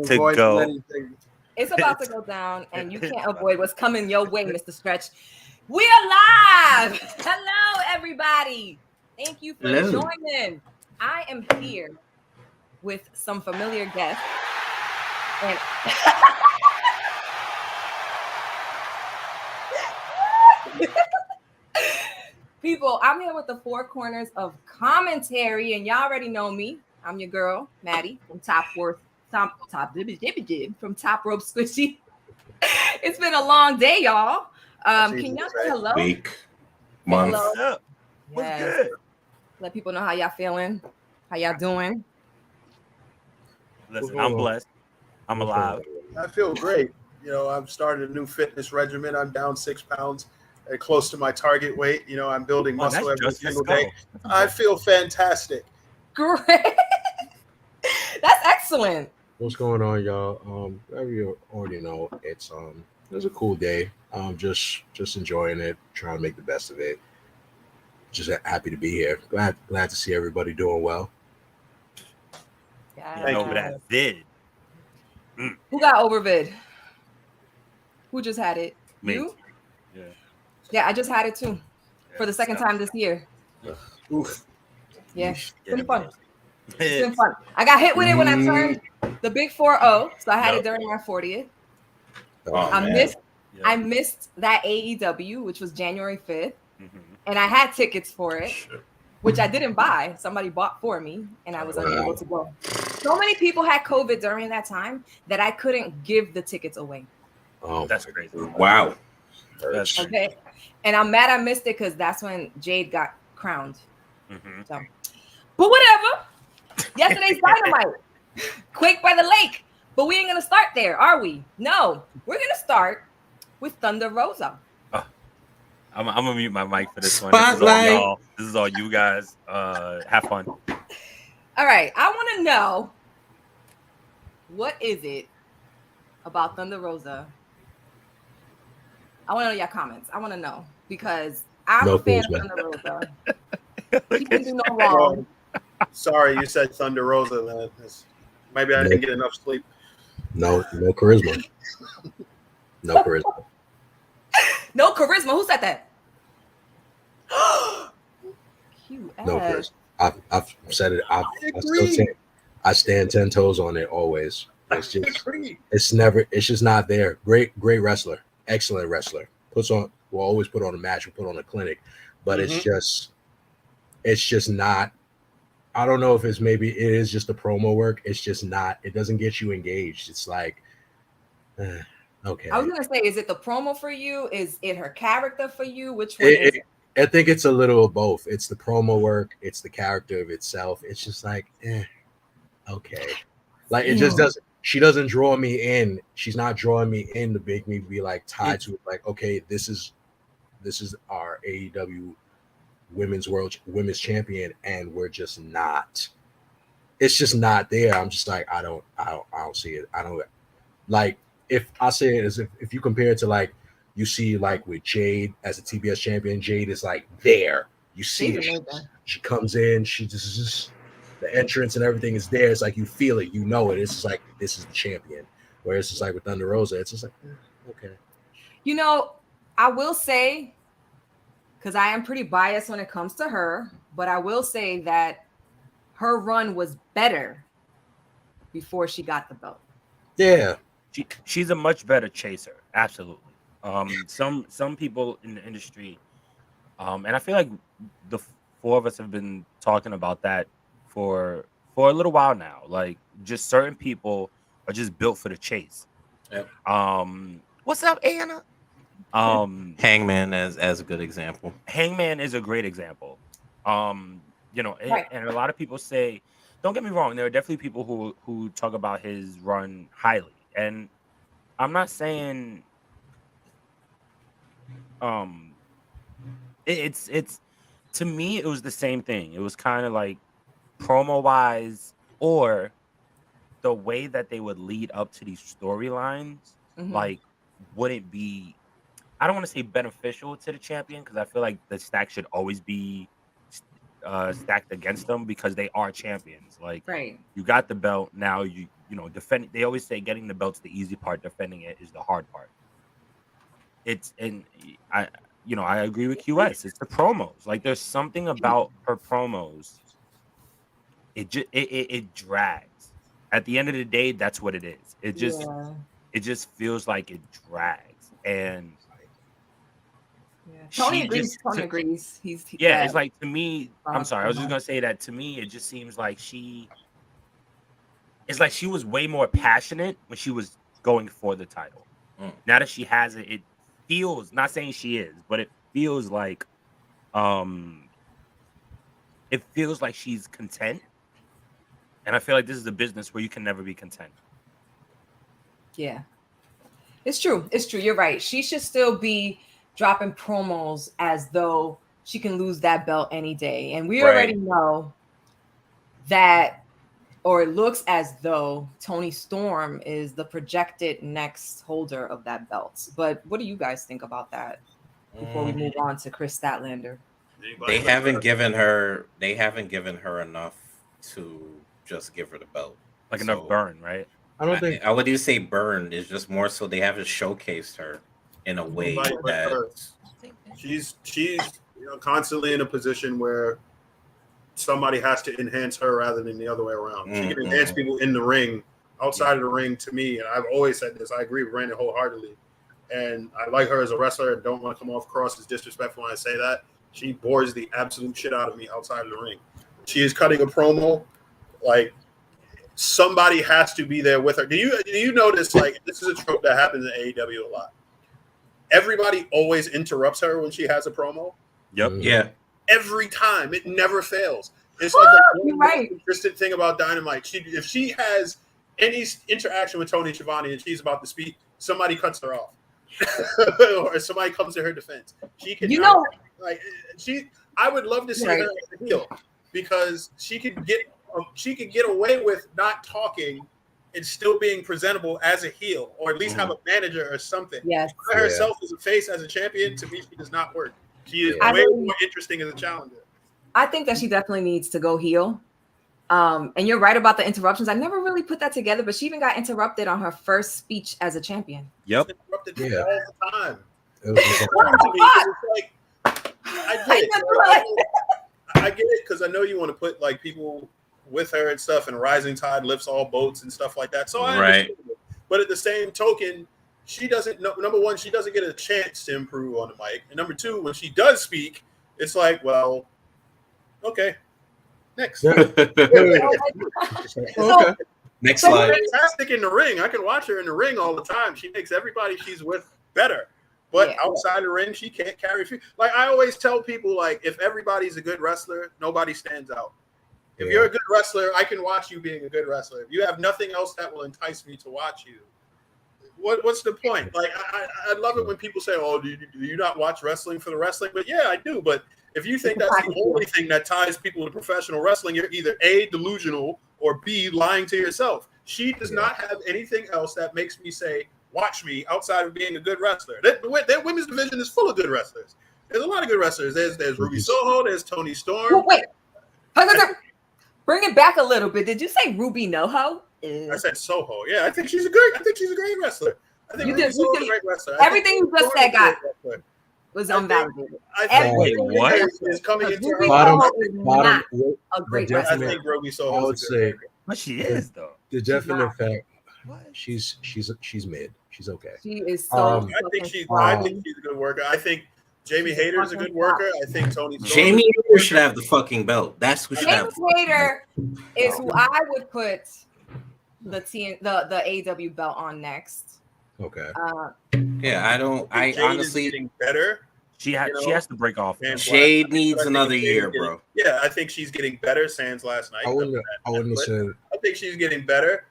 to go. Anything. It's about to go down, and you can't avoid what's coming your way, Mr. Stretch. We are live. Hello, everybody. Thank you for joining. I am here with some familiar guests. And people, I'm here with the four corners of commentary, and y'all already know me. I'm your girl, Maddie, from Top Rope Squishy. It's been a long day, y'all. Can y'all say hello? Week, month. Hello. Yes. Let people know how y'all feeling, how y'all doing. Listen, I'm blessed. I'm alive. I feel great. You know, I've started a new fitness regimen. I'm down 6 pounds, close to my target weight. You know, I'm building muscle every single day. I feel fantastic. Great. That's excellent. What's going on, y'all? As you already know, it's a cool day. Just enjoying it, trying to make the best of it. Just happy to be here. Glad to see everybody doing well. Yeah. Get over that vid. Who got over vid? Who just had it? Me. You? Yeah. Yeah, I just had it too. For the second time this year. Oof. Yeah. It's been fun. It's been fun. I got hit with it when I turned the big 4-0, so I had it during my 40th. I missed that AEW, which was January 5th, and I had tickets for it, which I didn't buy. Somebody bought for me, and I was unable to go. So many people had COVID during that time that I couldn't give the tickets away. Oh, that's crazy. Wow. That's okay, and I'm mad I missed it because that's when Jade got crowned. So, but whatever. Yesterday's Dynamite, Quake by the Lake, but we ain't gonna start there, are we? No, we're gonna start with Thunder Rosa. I'm gonna mute my mic for this one. Spotlight. This is all you guys. Have fun. All right, I want to know, what is it about Thunder Rosa? I want to know your comments. I want to know because I'm a fan of Thunder Rosa. She can do no wrong. Sorry, you said Thunder Rosa. Man. Maybe I didn't get enough sleep. No charisma. No charisma. No charisma. Who said that? No charisma. I've said it. I stand 10 toes on it always. It's just not there. Great wrestler, excellent wrestler. Will always put on a match, will put on a clinic, but it's just not. I don't know if it is just the promo work. It's just not. It doesn't get you engaged. It's like, okay. I was gonna say, is it the promo for you? Is it her character for you? Which one is it? I think it's a little of both. It's the promo work. It's the character of itself. It's just like, okay. Like it just doesn't. She doesn't draw me in. She's not drawing me in to make me be like tied to it. Like, okay, this is our AEW women's champion, and we're just not. It's just not there. I'm just like, I don't see it. I don't like. If I say it as if you compare it to like you see like with Jade as a TBS champion, Jade is like there. You see it. She comes in. She just the entrance and everything is there. It's like you feel it. You know it. It's just like this is the champion. Whereas it's like with Thunder Rosa, it's just like okay. You know, I will say, because I am pretty biased when it comes to her, but I will say that her run was better before she got the belt. Yeah. She's a much better chaser. Absolutely. Some people in the industry, and I feel like the four of us have been talking about that for a little while now. Like, just certain people are just built for the chase. Yep. What's up, Anna? Hangman as a good example. Hangman is a great example. You know, Right. and a lot of people say, don't get me wrong, there are definitely people who talk about his run highly. And I'm not saying it's to me it was the same thing. It was kind of like promo wise or the way that they would lead up to these storylines like wouldn't be, I don't want to say beneficial to the champion because I feel like the stack should always be stacked against them because they are champions. Like, right. You got the belt now. You defend. They always say getting the belt's the easy part. Defending it is the hard part. I agree with QS. It's the promos. Like there's something about her promos. It drags. At the end of the day, that's what it is. It just feels like it drags. And Tony agrees. Tony agrees. He's it's like to me. I'm sorry. I was just gonna say that to me. It just seems like it's like she was way more passionate when she was going for the title. Now that she has it, it feels, not saying she is, but it feels like she's content. And I feel like this is a business where you can never be content. Yeah. It's true. It's true. You're right. She should still be dropping promos as though she can lose that belt any day. And we already know that, or it looks as though Toni Storm is the projected next holder of that belt. But what do you guys think about that before we move on to Chris Statlander? They haven't given her enough to just give her the belt. Like enough burn, right? I don't think I would even say burn is just more so they haven't showcased her in a way that she's constantly in a position where somebody has to enhance her rather than the other way around. She can enhance people in the ring, outside of the ring, to me, and I've always said this. I agree with Brandon wholeheartedly, and I like her as a wrestler and don't want to come off cross as disrespectful when I say that. She bores the absolute shit out of me outside of the ring. She is cutting a promo, like somebody has to be there with her. Do you notice, like, this is a trope that happens in AEW a lot? Everybody always interrupts her when she has a promo. Yep. Yeah. Every time. It never fails. It's like the most interesting thing about Dynamite. If she has any interaction with Tony Schiavone and she's about to speak, somebody cuts her off. Or somebody comes to her defense. She can I would love to see her as a heel because she could get away with not talking and still being presentable as a heel, or at least have a manager or something. Yes. Herself as a face, as a champion, to me, she does not work. She is way more interesting as a challenger. I think that she definitely needs to go heel. And you're right about the interruptions. I never really put that together, but she even got interrupted on her first speech as a champion. Yep. Interrupted all the time. I get it because I know you want to put like people with her and stuff, and rising tide lifts all boats and stuff like that. So I understand it. But at the same token, she doesn't know. Number one, she doesn't get a chance to improve on the mic, and number two, when she does speak, it's like, well, okay, next. Next slide. She's fantastic in the ring. I can watch her in the ring all the time. She makes everybody she's with better. But outside the ring, she can't carry. Like I always tell people, like if everybody's a good wrestler, nobody stands out. If you're a good wrestler, I can watch you being a good wrestler. If you have nothing else that will entice me to watch you, what's the point? Like I love it when people say, "Oh, do you not watch wrestling for the wrestling?" But yeah, I do. But if you think that's the only thing that ties people to professional wrestling, you're either A, delusional, or B, lying to yourself. She does not have anything else that makes me say, watch me, outside of being a good wrestler. That women's division is full of good wrestlers. There's a lot of good wrestlers. There's Ruby Soho. There's Toni Storm. Wait. Bring it back a little bit. Did you say Ruby NoHo? I said Soho. Yeah, I think she's a great wrestler. I think Ruby Soho is a great wrestler. Everything you just said was unvalidated. What is coming into her bottom a great wrestler. I think Ruby Soho. I would say, but she is though. The definite fact, she's mid. She's okay. She is so. I think she's a good worker. I think Jamie Hayter's a good worker. I think Tony. Jamie Hayter should have the fucking belt. That's who should have. Jamie Hayter is who I would put the AEW belt on next. Okay. I honestly getting better. She has to break off. Jade needs another year, bro. Yeah, I think she's getting better. Sans last night. I think she's getting better.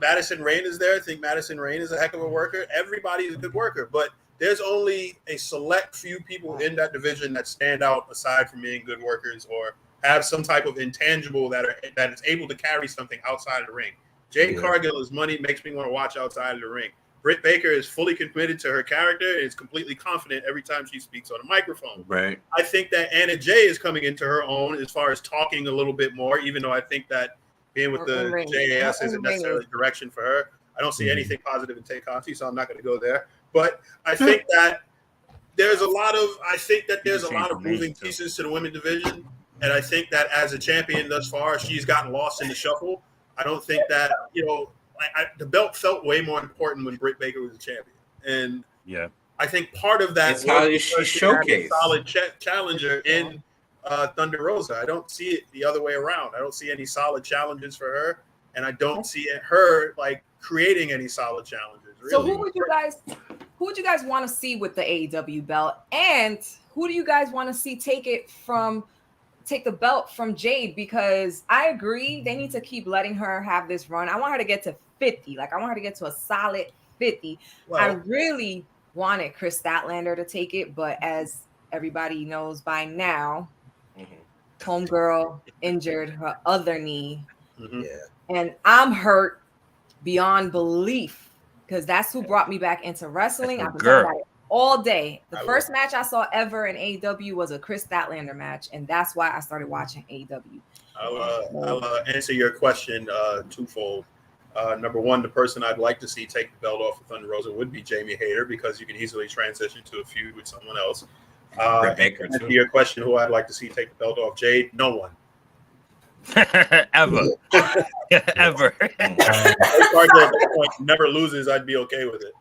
Madison Rayne is there. I think Madison Rayne is a heck of a worker. Everybody's a good worker, but there's only a select few people in that division that stand out aside from being good workers or have some type of intangible that is able to carry something outside of the ring. Jade Cargill is money, makes me want to watch outside of the ring. Britt Baker is fully committed to her character and is completely confident every time she speaks on a microphone. Right. I think that Anna Jay is coming into her own as far as talking a little bit more, even though I think that Being with the JAS isn't necessarily direction for her. I don't see anything positive in Tay Conti, so I'm not going to go there. But I think that there's a lot of moving pieces to the women division, and I think that as a champion thus far, she's gotten lost in the shuffle. I don't think that the belt felt way more important when Britt Baker was a champion, and I think part of that is how she showcased a solid challenger in Thunder Rosa. I don't see it the other way around. I don't see any solid challenges for her, and I don't see her like creating any solid challenges. Really. So who would you guys want to see with the AEW belt, and who do you guys want to see take the belt from Jade? Because I agree they need to keep letting her have this run. I want her to get to 50. Like I want her to get to a solid 50. Well, I really wanted Chris Statlander to take it, but as everybody knows by now, homegirl injured her other knee. And I'm hurt beyond belief because that's who brought me back into wrestling. I've been talking about it all day. The first match I saw ever in AEW was a Chris Statlander match, and that's why I started watching AEW. I'll answer your question twofold. Number one, the person I'd like to see take the belt off of Thunder Rosa would be Jamie Hayter, because you can easily transition to a feud with someone else. To your question, who I'd like to see take the belt off Jade, no one. Ever. Ever. Never loses, I'd be okay with it.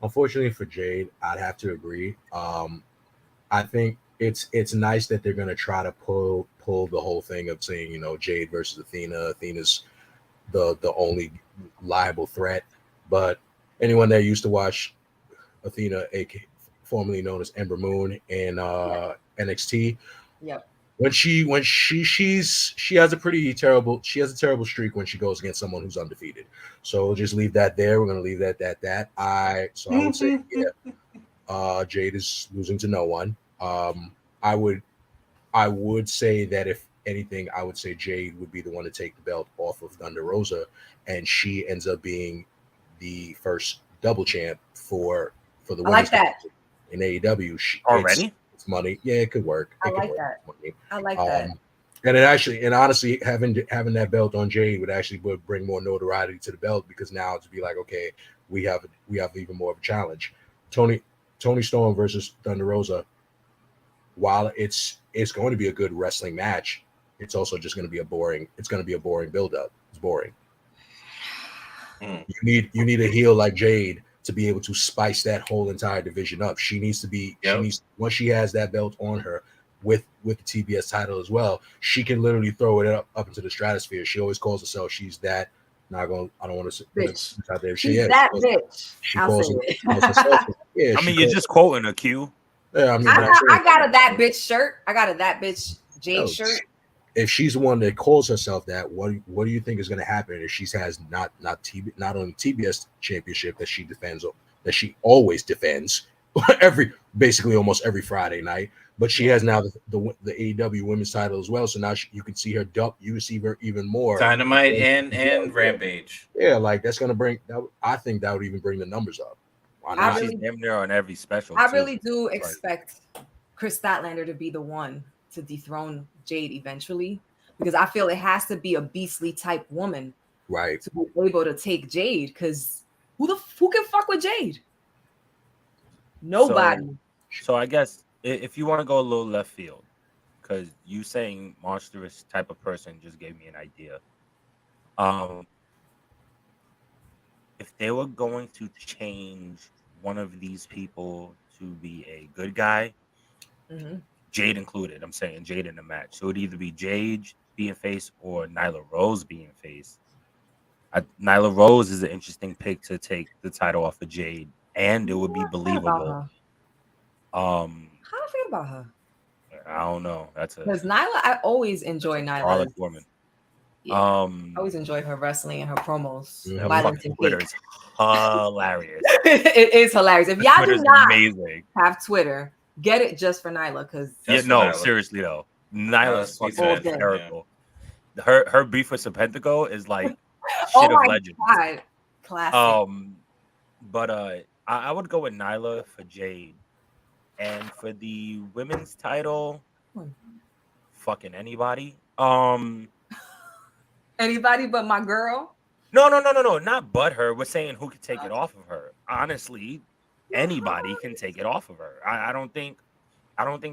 Unfortunately for Jade, I'd have to agree. I think it's nice that they're gonna try to pull the whole thing of saying, Jade versus Athena. Athena's the only liable threat. But anyone that used to watch Athena, formerly known as Ember Moon, in NXT, when she has a terrible streak when she goes against someone who's undefeated. So we'll just leave that there. We're gonna leave that at that. I would say Jade is losing to no one. I would say that if anything, I would say Jade would be the one to take the belt off of Thunder Rosa, and she ends up being the first double champ for the women's division in AEW. Already? It's money. Yeah, it could work. I like that. And honestly, having that belt on Jade would bring more notoriety to the belt, because now to be like, okay, we have even more of a challenge. Tony Storm versus Thunder Rosa. While it's going to be a good wrestling match, it's also just going to be a boring build up. It's boring. You need a heel like Jade to be able to spice that whole entire division up. She needs to be. Once she has that belt on her with the TBS title as well, she can literally throw it up into the stratosphere. She always calls herself. She's that. I don't want to put it out there. She's that bitch. She calls herself. Yeah. I mean, you're just quoting a Q. Yeah, I mean, I got a that bitch shirt. I got a that bitch Jade shirt. If she's the one that calls herself that, what do you think is going to happen if she has not only TBS championship that she defends, that she always defends basically almost every Friday night, but she has now the AEW women's title as well. So now you can see her see her even more Dynamite and Rampage. Yeah, like that's going to bring. I think that would even bring the numbers up. She's damn near on every special. I really do expect Chris Statlander to be the one to dethrone Jade eventually, because I feel it has to be a beastly type woman, right, to be able to take Jade. Because who can fuck with Jade? Nobody. So I guess if you want to go a little left field, because you saying monstrous type of person just gave me an idea. If they were going to change one of these people to be a good guy, Jade included, I'm saying Jade in the match. So it would either be Jade being face or Nyla Rose being face. Nyla Rose is an interesting pick to take the title off of Jade, and it would be believable. How do I feel about her? I don't know. Because Nyla, I always enjoy Nyla. Woman. Yeah. I always enjoy her wrestling and her promos. Twitter is hilarious. It is hilarious. If y'all Twitter's do not amazing. Have Twitter, get it just for Nyla. Because seriously though, Nyla's fucking hysterical. Yeah. Her beef with Serpentico is like shit of legend. God. Classic. But I would go with Nyla for Jade, and for the women's title, fucking anybody. Anybody but my girl? No, not but her. We're saying who could take it off of her. Honestly, anybody can take it off of her. I don't think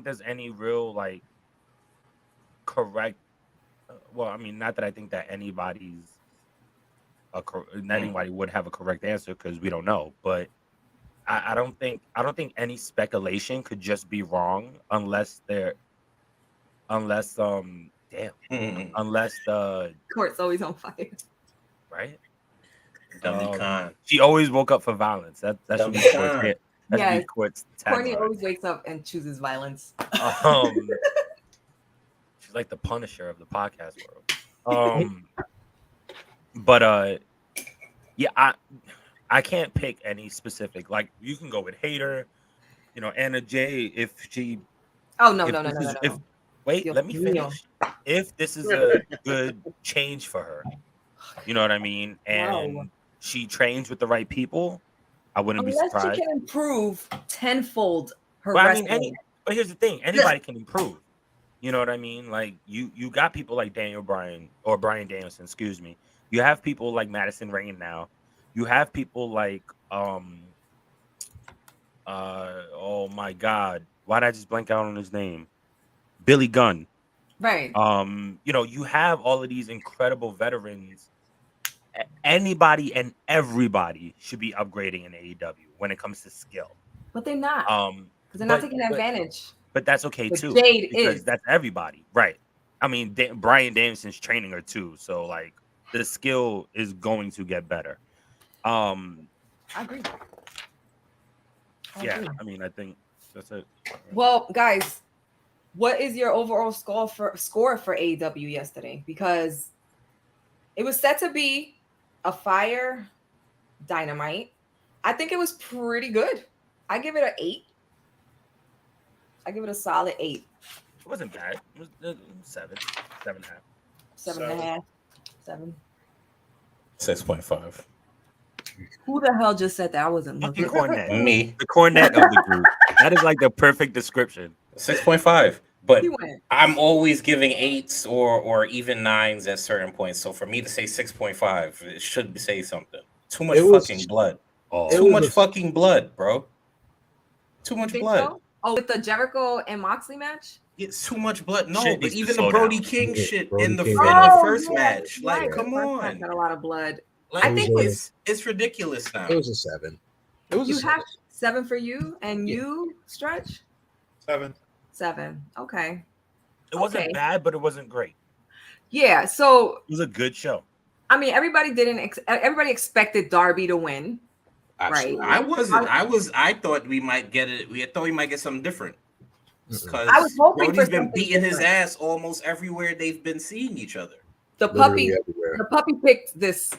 there's any real like correct. Well, I mean, not that I think that anybody would have a correct answer because we don't know. But I don't think any speculation could just be wrong unless the Court's always on fire. Right? Khan. She always woke up for violence. That should be Court's. That's Court's tagline. Courtney always wakes up and chooses violence. She's like the Punisher of the podcast world. But yeah, I can't pick any specific. Like you can go with Hater, Anna J. If she. Oh no. Wait, let me finish. If this is a good change for her, you know what I mean, and she trains with the right people, I wouldn't be surprised. Unless she can improve tenfold her wrestling. But here's the thing: anybody can improve. You know what I mean? Like you got people like Brian Danielson. Excuse me. You have people like Madison Rain now. You have people like oh my God, why did I just blank out on his name? Billy Gunn. Right. You have all of these incredible veterans. Anybody and everybody should be upgrading in AEW when it comes to skill. But they're not. Because they're not taking advantage. But that's okay too. Jade because that's everybody. Right. I mean, Brian Danielson's training her too. So like the skill is going to get better. I agree. I mean, I think that's it. Well, guys, what is your overall score for AEW yesterday? Because it was set to be a fire Dynamite. I think it was pretty good. I give it an 8. I give it a solid 8. It wasn't bad. It was 7, 7.5. 7.5. 7. 6.5. Who the hell just said that? I wasn't looking. Cornet. Me. The Cornet of the group. That is like the perfect description. 6.5. But I'm always giving 8s or even 9s at certain points. So for me to say 6.5, it should say something. Too much fucking blood. Too much fucking blood, bro. Too much blood. So? Oh, with the Jericho and Moxley match? It's too much blood. No, Shit but even the Brody King shit in the first match. Like, come on. Got a lot of blood. Like, I think it's ridiculous now. It was a 7. It was you have 7 for you, and you Stretch 7. 7. Okay. It wasn't bad, but it wasn't great. Yeah. So it was a good show. I mean, everybody expected Darby to win. Absolutely. Right. I wasn't. I thought we might get it. We thought we might get something different. Because I was hoping Brody's been beating his ass almost everywhere they've been seeing each other. The puppy picked this.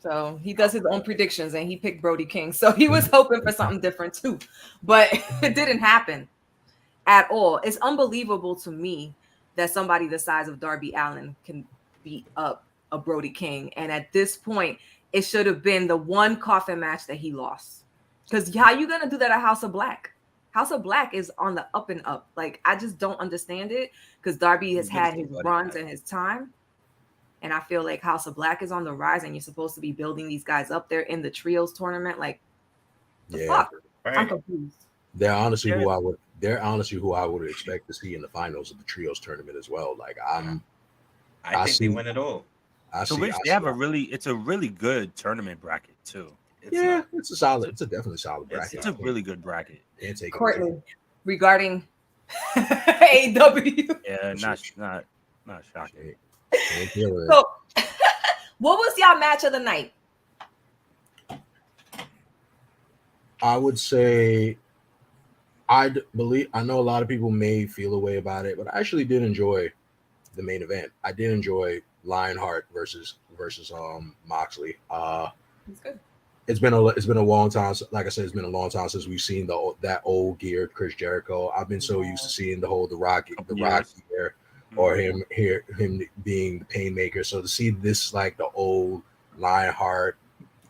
So he does his own predictions, and he picked Brody King. So he was hoping for something different too, but it didn't happen at all. It's unbelievable to me that somebody the size of Darby Allin can beat up a Brody King. And at this point, it should have been the one coffin match that he lost. Because how you gonna do that at House of Black? House of Black is on the up and up. Like, I just don't understand it, because Darby has had his runs and his time. And I feel like House of Black is on the rise, and you're supposed to be building these guys up there in the trios tournament. Like, the fuck? Right. I'm confused. They're honestly who I would expect to see in the finals of the trios tournament as well. Like, I think they win it all. It's a really good tournament bracket too. It's a definitely solid bracket. It's a really good bracket. Courtney, regarding AEW. Yeah, not shocking. So, what was y'all match of the night? I would say, I know a lot of people may feel a way about it, but I actually did enjoy the main event. I did enjoy Lionheart versus Moxley. It's good. It's been a long time. Like I said, it's been a long time since we've seen that old geared Chris Jericho. I've been so used to seeing the Rocky gear, or him being the Painmaker. So to see this, like the old Lionheart,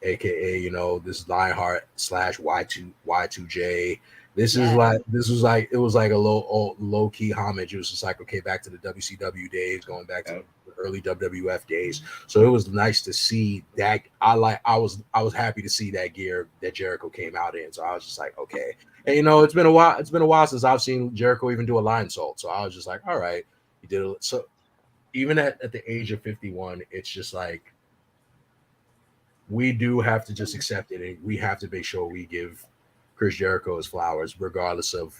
aka this Lionheart / Y2J, This was like a low key homage. It was just like, okay, back to the WCW days, going back to the early WWF days. So it was nice to see that. I was happy to see that gear that Jericho came out in. So I was just like, okay. And it's been a while. It's been a while since I've seen Jericho even do a line salt. So I was just like, all right, he did it. So even at the age of 51, it's just like we do have to just accept it, and we have to make sure we give Chris Jericho his flowers, regardless of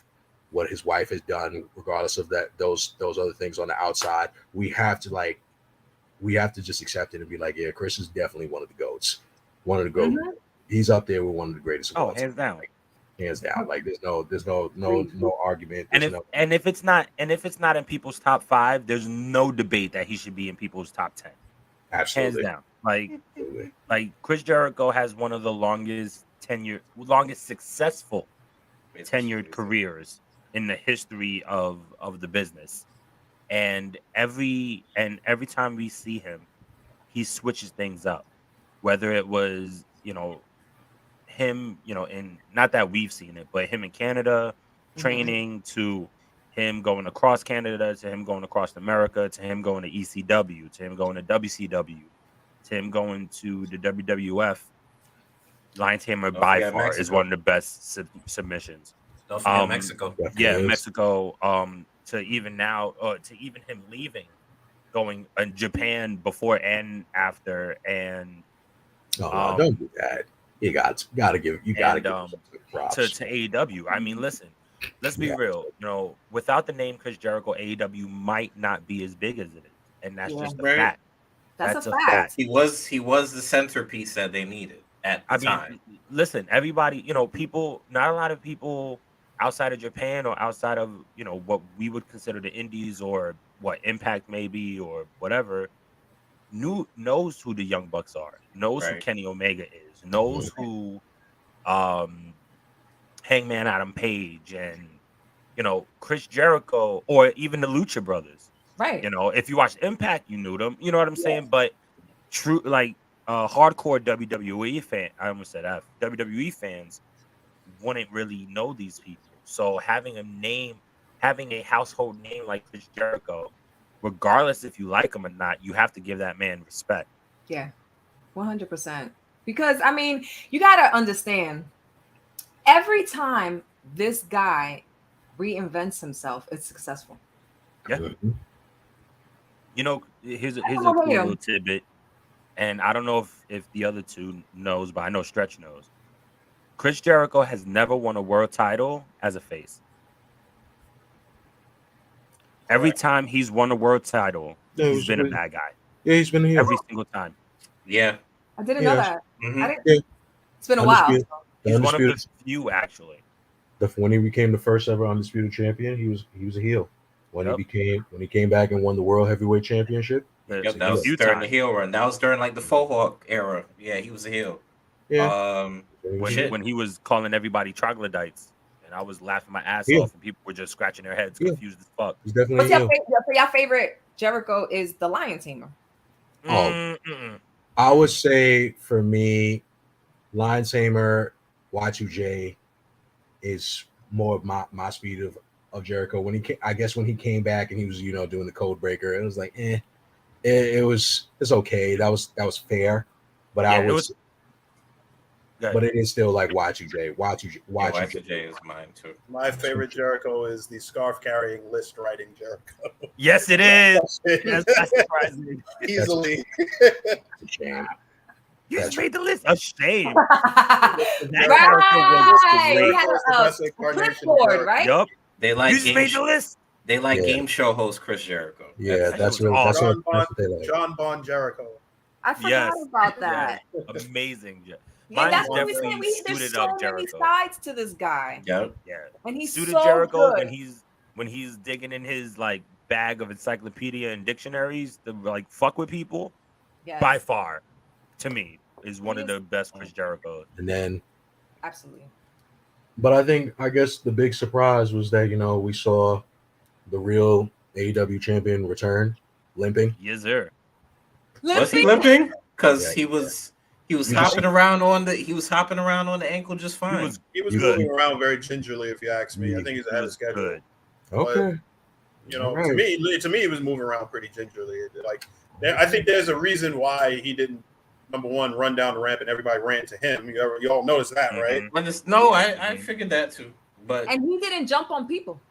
what his wife has done, regardless of those other things on the outside. We have to just accept it and be like, yeah, Chris is definitely one of the GOATs. One of the GOATs. Mm-hmm. He's up there with one of the greatest. Oh, hands down. Like, hands down. Like there's no argument. And if it's not in people's top 5, there's no debate that he should be in people's top 10. Absolutely. Hands down. Like Chris Jericho has one of the longest successful tenured careers in the history of the business. And every time we see him, he switches things up. Whether it was, him, in not that we've seen it, but him in Canada training, to him going across Canada, to him going across America, to him going to ECW, to him going to WCW, to him going to the WWF. Lion Tamer by far Mexico is one of the best submissions. Don't forget Mexico. Yeah, Mexico. To even now, to even him leaving, going in Japan before and after, and don't do that. You gotta give props to AEW. I mean, listen, let's be real. Without the name Chris Jericho, AEW might not be as big as it is, and that's just a fact. That's a fact. He was the centerpiece that they needed at the time. Listen, everybody, people, not a lot of people outside of Japan or outside of, what we would consider the indies or what Impact maybe or whatever, knows who the Young Bucks are, knows who Kenny Omega is, knows who Hangman Adam Page and, Chris Jericho, or even the Lucha Brothers. Right. If you watched Impact, you knew them. You know what I'm saying? But true, like hardcore WWE fan, I almost said WWE fans wouldn't really know these people. So having a household name like Chris Jericho, regardless if you like him or not, you have to give that man respect. Yeah, 100%. Because, you got to understand, every time this guy reinvents himself, it's successful. Yeah. Mm-hmm. Here's a cool little tidbit, and I don't know if the other two knows, but I know Stretch knows. Chris Jericho has never won a world title as a face. Every time he's won a world title, he's been a bad guy. Yeah, he's been here every single time. Yeah, I didn't know that. Mm-hmm. It's been a while. He's one of the few, actually. When he became the first ever undisputed champion, he was a heel. When he came back and won the World Heavyweight Championship, that was during the heel run. That was during like the Faux Hawk era. Yeah, he was a heel. Yeah. When he was calling everybody troglodytes, and I was laughing my ass off, and people were just scratching their heads, confused as fuck. He's definitely your favorite Jericho is the Lion Tamer. I would say for me, Lion Tamer, Y2J is more of my speed of Jericho. When he came back and he was doing the code breaker, it was like it's okay. That was fair, but but it is still like Y2J. Y2J is mine too. My favorite Jericho is the scarf carrying, list writing Jericho. Yes, it is. That's surprising. Easily. Shame. You just made the list. A shame. Clipboard, right? Yup. They like you just made the list. They like game show host Chris Jericho. Yeah, that's what they like. John Bon Jericho. I forgot about that. Yes. Amazing. Yeah, that's what we say. There's so many sides to this guy. Yep. Yeah. And he's suited so Jericho good. when he's digging in his like bag of encyclopedia and dictionaries to like fuck with people. Yes. By far, to me, is one of the best Chris Jericho. And then absolutely. But I guess the big surprise was that we saw the real AEW champion return, limping. Yes, sir. Was he limping? Because he was He was hopping around on the ankle just fine. He was moving around very gingerly, if you ask me. I think he's ahead of schedule. Good. Okay. But, to me, he was moving around pretty gingerly. Like, I think there's a reason why he didn't, number one, run down the ramp and everybody ran to him. You all noticed that, right? No, I figured that too. And he didn't jump on people.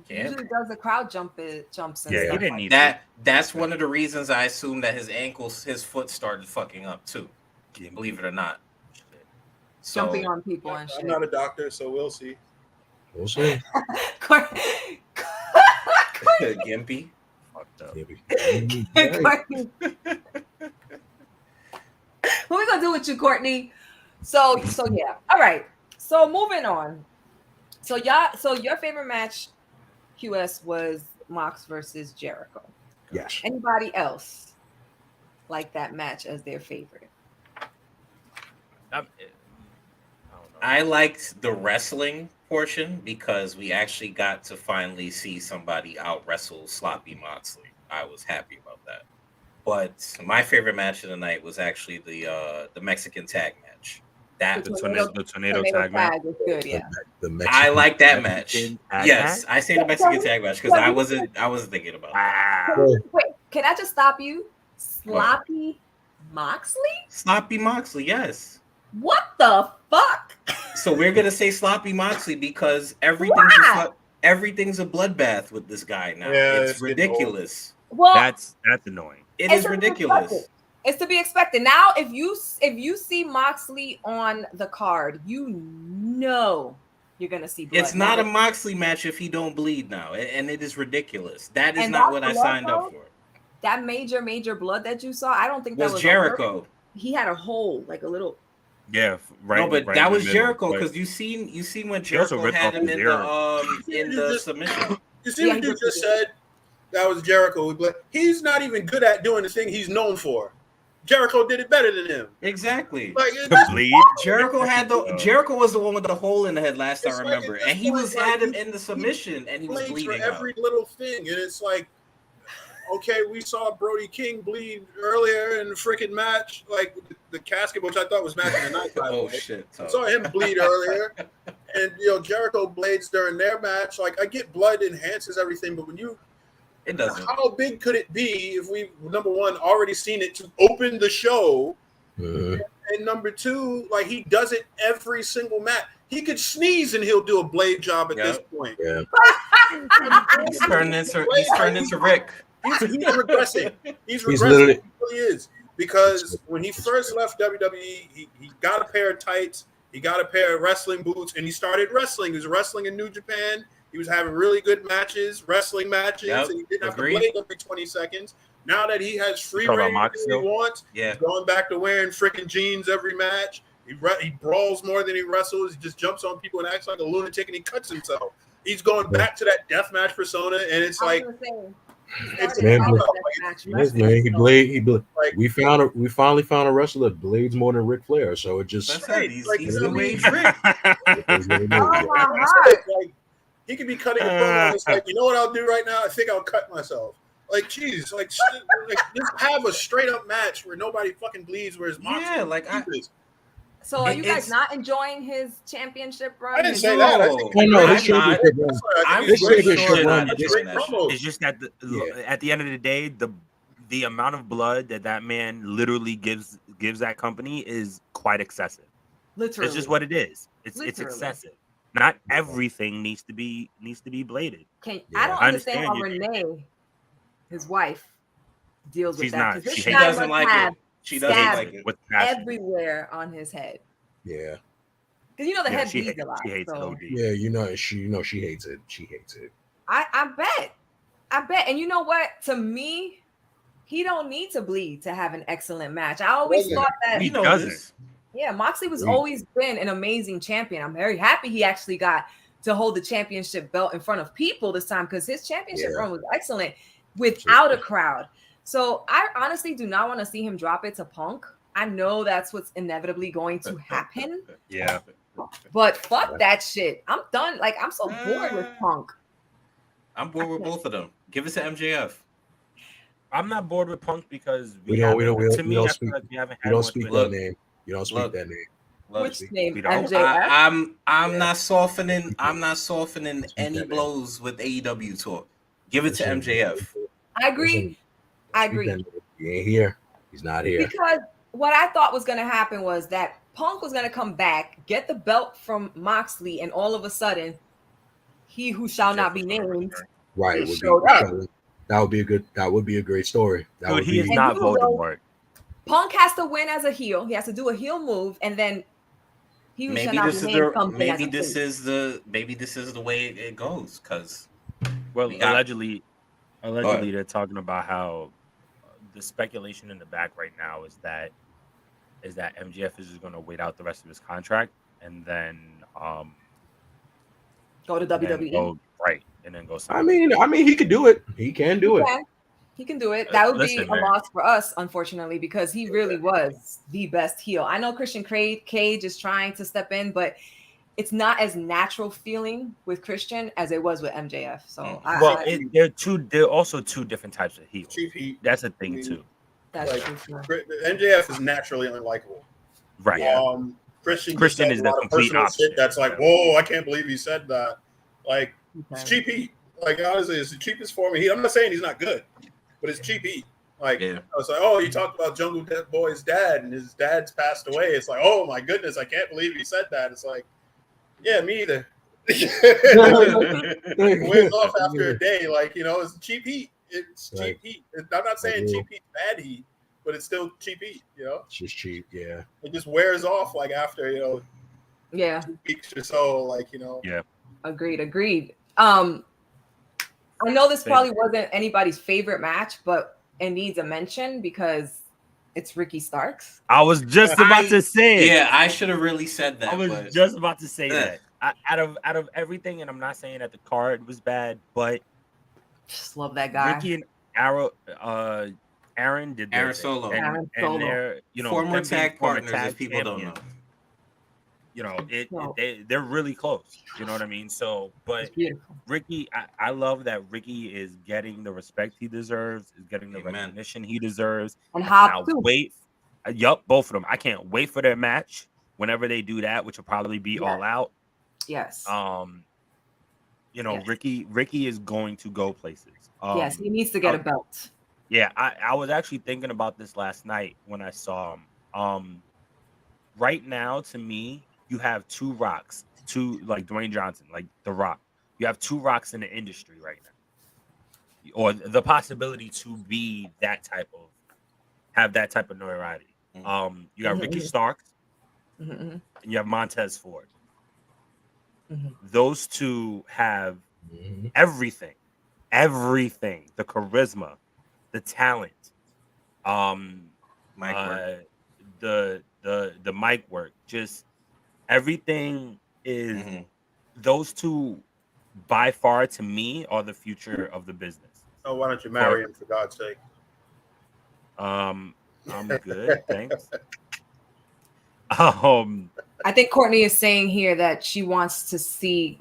Yeah. Usually does the crowd jumps and he stuff. didn't need that. That's one of the reasons I assume that his foot started fucking up too. Believe it or not. So, jumping on people and shit. I'm not a doctor, so we'll see. We'll see. Gimpy. fucked up. What we gonna do with you, Courtney? So yeah. All right. So moving on. So your favorite match, QS, was Mox versus Jericho. Yes. Anybody else like that match as their favorite? I liked the wrestling portion because we actually got to finally see somebody out wrestle Sloppy Moxley. I was happy about that. But my favorite match of the night was actually the Mexican tag match. The tornado tag match was good, yeah. I like that match. Yes, I say the Mexican tag match because I wasn't thinking about that. Wait, can I just stop you? Sloppy Moxley? Sloppy Moxley, yes. What the fuck? So we're gonna say Sloppy Moxley because everything's a bloodbath with this guy now. Yeah, it's ridiculous. Well, that's annoying. It is ridiculous. It's to be expected. Now, if you see Moxley on the card, you know you're gonna see blood. It's not a Moxley match if he don't bleed now, and it is ridiculous. That is not what I signed up for. That major blood that you saw, I don't think that was Jericho. He had a hole, like a little. Yeah, right. No, but right that was Jericho because you seen when Jericho had him in the submission. You see what you just said? That was Jericho. But he's not even good at doing the thing he's known for. Jericho did it better than him. Exactly. Like Jericho was the one with the hole in the head last I remember, and he had him in the submission, and he was bleeding for every little thing, and it's like, okay, we saw Brody King bleed earlier in the freaking match, like the casket, which I thought was match of the night. Oh shit! I saw him bleed earlier, and Jericho blades during their match. Like, I get blood enhances everything, but when it doesn't. How big could it be if we, number one, already seen it to open the show, and number two, like, he does it every single match. He could sneeze and he'll do a blade job at this point. Yeah. He's turned into Rick. He's regressing. He's regressing. He really is. Because when he first left WWE, he got a pair of tights, he got a pair of wrestling boots, and he started wrestling. He was wrestling in New Japan. He was having really good wrestling matches, and he didn't have to blade every 20 seconds. Now that he has free reign he wants, he's going back to wearing freaking jeans every match. He brawls more than he wrestles. He just jumps on people and acts like a lunatic, and he cuts himself. He's going back to that deathmatch persona, and it's like, he blade. Like, we finally found a wrestler that blades more than Ric Flair. So it just he's the wage Rick. Like, he could be cutting a promo. It's like, you know what I'll do right now? I think I'll cut myself. Like, geez, like just have a straight up match where nobody fucking bleeds. Where his So are you guys not enjoying his championship run? I didn't say that. It's just that at the end of the day, the amount of blood that man literally gives that company is quite excessive. Literally, it's just what it is. It's excessive. Not everything needs to be bladed. I don't understand how Renee, his wife, deals with that. She doesn't like it. She doesn't like it. Everywhere on his head. Yeah. Because the head bleeds a lot. She hates OD. Yeah, she hates it. She hates it. I bet. And you know what? To me, he don't need to bleed to have an excellent match. I always thought that he doesn't. Yeah, Moxley was always been an amazing champion. I'm very happy he actually got to hold the championship belt in front of people this time because his championship run was excellent without a crowd. So I honestly do not want to see him drop it to Punk. I know that's what's inevitably going to happen. Yeah. But fuck that shit. I'm done. Like, I'm so bored with Punk. I'm bored with both of them. Give it to MJF. I'm not bored with Punk because we don't speak like we haven't you had don't much speak with that him. name. You don't speak that name. Which name? We don't? MJF? I'm not softening. I'm not softening any blows with AEW talk. Give it to MJF. I agree. He ain't here. He's not here. Because what I thought was going to happen was that Punk was going to come back, get the belt from Moxley, and all of a sudden, he who shall not be named, right? That would be a great story. He is not Voldemort. Punk has to win as a heel. He has to do a heel move, and then he who shall not be named comes in as a face. Maybe this is the way it goes. Because allegedly they're talking about how the speculation in the back right now is that MJF is just going to wait out the rest of his contract and then go to WWE. And then go. I mean, he could do it. He can do it. He can do it. That would be a loss for us, unfortunately, because he really was the best heel. I know Christian Cage is trying to step in, but it's not as natural feeling with Christian as it was with MJF. So, they're also two different types of heels. Cheap heat. That's a thing too. That's true. MJF is naturally unlikable. Right. Christian is the complete opposite. That's like, whoa, I can't believe he said that. Like, it's cheap heat. Like, honestly, it's the cheapest form of heat. I'm not saying he's not good, but it's cheap heat. Like, I was like, oh, you talked about Jungle Boy's dad, and his dad's passed away. It's like, oh my goodness, I can't believe he said that. It's like, yeah, me either. It wears off after a day. Like, it's cheap heat. It's cheap heat. I'm not saying cheap heat, bad heat, but it's still cheap heat. It's just cheap. Yeah. It just wears off like after 2 weeks or so. Like Yeah. Agreed. I know this probably wasn't anybody's favorite match, but it needs a mention because it's Ricky Starks. I was just about to say it. Yeah, I should have really said that. I was just about to say that. Out of everything, and I'm not saying that the card was bad, but just love that guy. Ricky and Aaron did Aaron Solo. And they're former tag partners. If people don't know. They're really close. You know what I mean? So, but Ricky, I love that Ricky is getting the respect he deserves, is getting the recognition he deserves. And Hop too. Both of them. I can't wait for their match whenever they do that, which will probably be All Out. Yes. Ricky is going to go places. Yes, he needs to get a belt. Yeah, I was actually thinking about this last night when I saw him. Right now, to me, you have two rocks, like Dwayne Johnson, like The Rock. You have two rocks in the industry right now, or the possibility to be have that type of notoriety. You got Ricky Starks, and you have Montez Ford. Those two have everything, the charisma, the talent, the mic work, just everything is those two by far to me are the future of the business. Oh, why don't you marry him for God's sake? I'm good, thanks. I think Courtney is saying here that she wants to see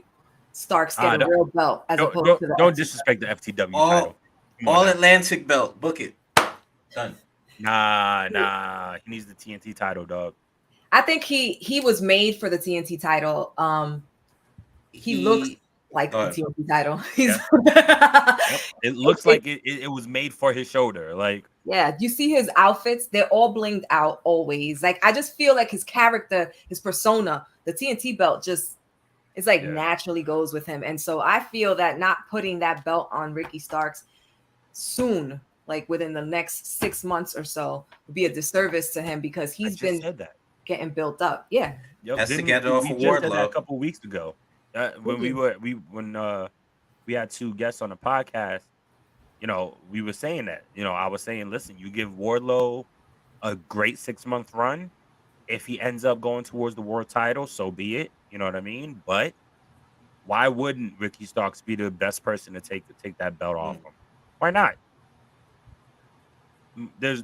Starks get a real belt as opposed to don't disrespect the FTW title. All Atlantic belt, book it. Done. Nah. He needs the TNT title, dog. I think he was made for the TNT title. He looks like the TNT title. It looks like it was made for his shoulder. Like, yeah, you see his outfits, they're all blinged out always. Like, I just feel like his character, his persona, the TNT belt just it's like naturally goes with him. And so I feel that not putting that belt on Ricky Starks soon, like within the next 6 months or so, would be a disservice to him because he's been getting built up. Yeah. Has to get it off of Wardlow a couple weeks ago. When we had two guests on the podcast, we were saying that. I was saying, listen, you give Wardlow a great 6-month run. If he ends up going towards the world title, so be it. You know what I mean? But why wouldn't Ricky Starks be the best person to take that belt off him? Why not? There's